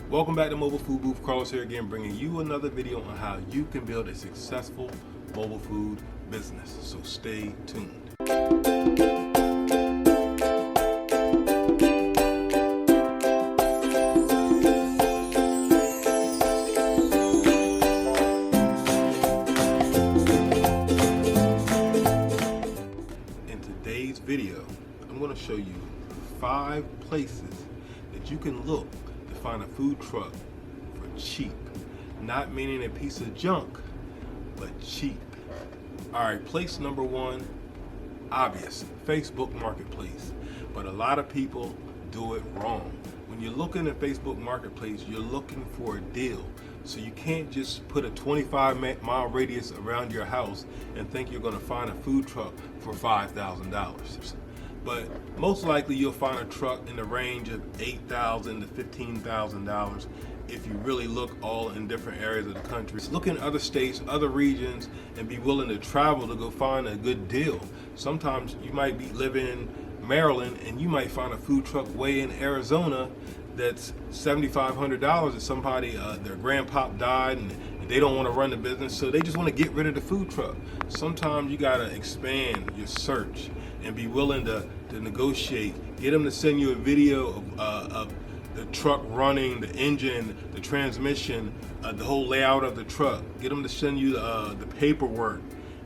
Welcome back to Mobile Food Booth. Carlos here again, bringing you another video on how you can build a successful mobile food business. So stay tuned. In today's video, I'm going to show you 5 places that you can look to find a food truck for cheap. Not meaning a piece of junk, but cheap. Alright, place number 1, obvious, Facebook Marketplace. But a lot of people do it wrong. When you're looking at Facebook Marketplace, you're looking for a deal. So you can't just put a 25-mile radius around your house and think you're going to find a food truck for $5,000. But most likely you'll find a truck in the range of $8,000 to $15,000 if you really look all in different areas of the country. Look in other states, other regions, and be willing to travel to go find a good deal. Sometimes you might be living in Maryland and you might find a food truck way in Arizona that's $7,500 if somebody, their grandpop died and they don't want to run the business, so they just want to get rid of the food truck. Sometimes you got to expand your search and be willing to negotiate. Get them to send you a video of the truck running, the engine, the transmission, the whole layout of the truck. Get them to send you the paperwork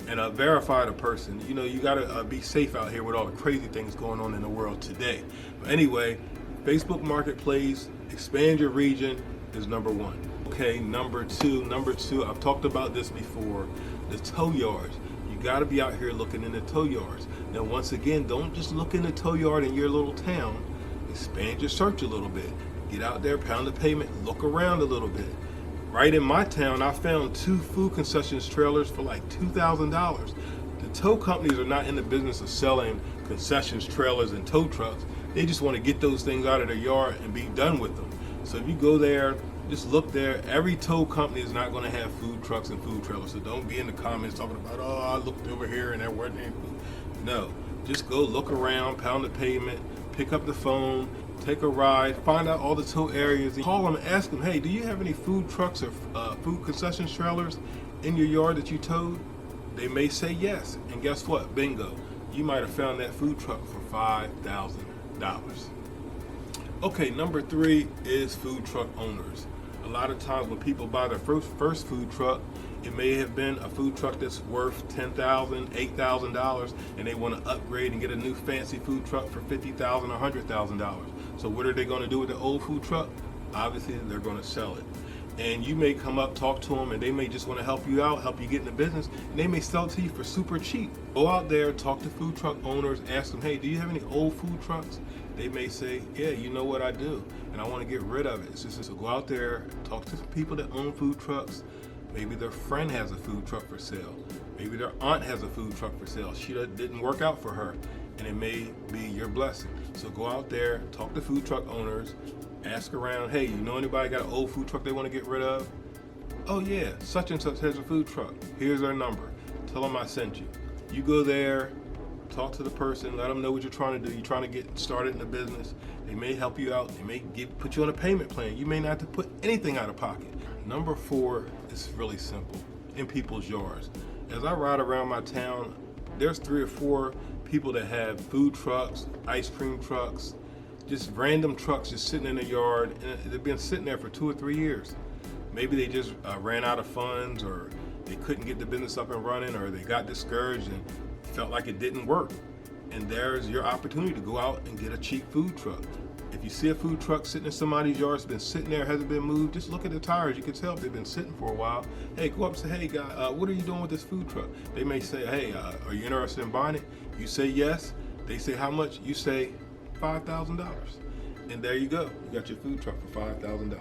and verify the person. You know, you got to be safe out here with all the crazy things going on in the world today. But anyway, Facebook Marketplace, expand your region is number 1. Okay, number two, I've talked about this before, the tow yards. You got to be out here looking in the tow yards. Now, once again, don't just look in the tow yard in your little town. Expand your search a little bit. Get out there, pound the pavement, look around a little bit. Right in my town, I found 2 food concessions trailers for like $2,000. The tow companies are not in the business of selling concessions trailers and tow trucks. They just want to get those things out of their yard and be done with them. So if you go there, just look there. Every tow company is not going to have food trucks and food trailers. So don't be in the comments talking about, oh, I looked over here and there wasn't any food. No, just go look around, pound the pavement, pick up the phone, take a ride, find out all the tow areas, and call them and ask them, hey, do you have any food trucks or food concessions trailers in your yard that you towed? They may say yes. And guess what? Bingo. You might have found that food truck for $5,000. Okay, number 3 is food truck owners. A lot of times when people buy their first food truck, it may have been a food truck that's worth $10,000, $8,000, and they want to upgrade and get a new fancy food truck for $50,000 or $100,000. So what are they going to do with the old food truck? Obviously, they're going to sell it. And you may come up, talk to them, and they may just want to help you out, help you get in the business, and they may sell it to you for super cheap. Go out there, talk to food truck owners, ask them, hey, do you have any old food trucks? They may say, yeah, you know what, I do, and I want to get rid of it. So go out there, talk to people that own food trucks. Maybe their friend has a food truck for sale. Maybe their aunt has a food truck for sale. She didn't work out for her, and it may be your blessing. So go out there, talk to food truck owners, ask around, hey, you know anybody got an old food truck they want to get rid of? Oh yeah, such and such has a food truck. Here's their number. Tell them I sent you. You go there, talk to the person, let them know what you're trying to do. You're trying to get started in the business. They may help you out. They may put you on a payment plan. You may not have to put anything out of pocket. Number 4 is really simple, in people's yards. As I ride around my town, there's 3 or 4 people that have food trucks, ice cream trucks, just random trucks just sitting in the yard, and they've been sitting there for 2 or 3 years. Maybe they just ran out of funds, or they couldn't get the business up and running, or they got discouraged and felt like it didn't work. And there's your opportunity to go out and get a cheap food truck. If you see a food truck sitting in somebody's yard, it's been sitting there, hasn't been moved, just look at the tires. You can tell if they've been sitting for a while. Hey, go up and say, hey, guy, what are you doing with this food truck? They may say, hey, are you interested in buying it? You say yes. They say how much? You say $5,000. And there you go. You got your food truck for $5,000.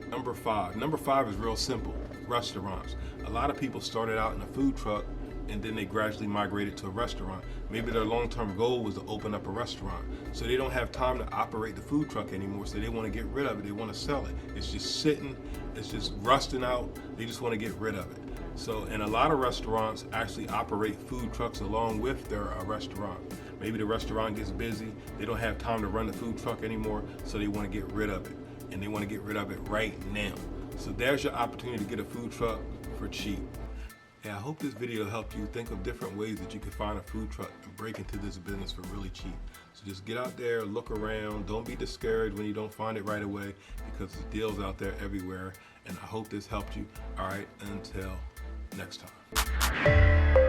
Number 5 is real simple, restaurants. A lot of people started out in a food truck and then they gradually migrated to a restaurant. Maybe their long-term goal was to open up a restaurant. So they don't have time to operate the food truck anymore, so they want to get rid of it. They want to sell it. It's just sitting, it's just rusting out. They just want to get rid of it. So, and a lot of restaurants actually operate food trucks along with their restaurant. Maybe the restaurant gets busy, they don't have time to run the food truck anymore, so they want to get rid of it. and they want to get rid of it right now. So there's your opportunity to get a food truck for cheap. Hey, I hope this video helped you think of different ways that you can find a food truck and break into this business for really cheap. So just get out there, look around, don't be discouraged when you don't find it right away, because the deals out there everywhere. And I hope this helped you. All right, until next time.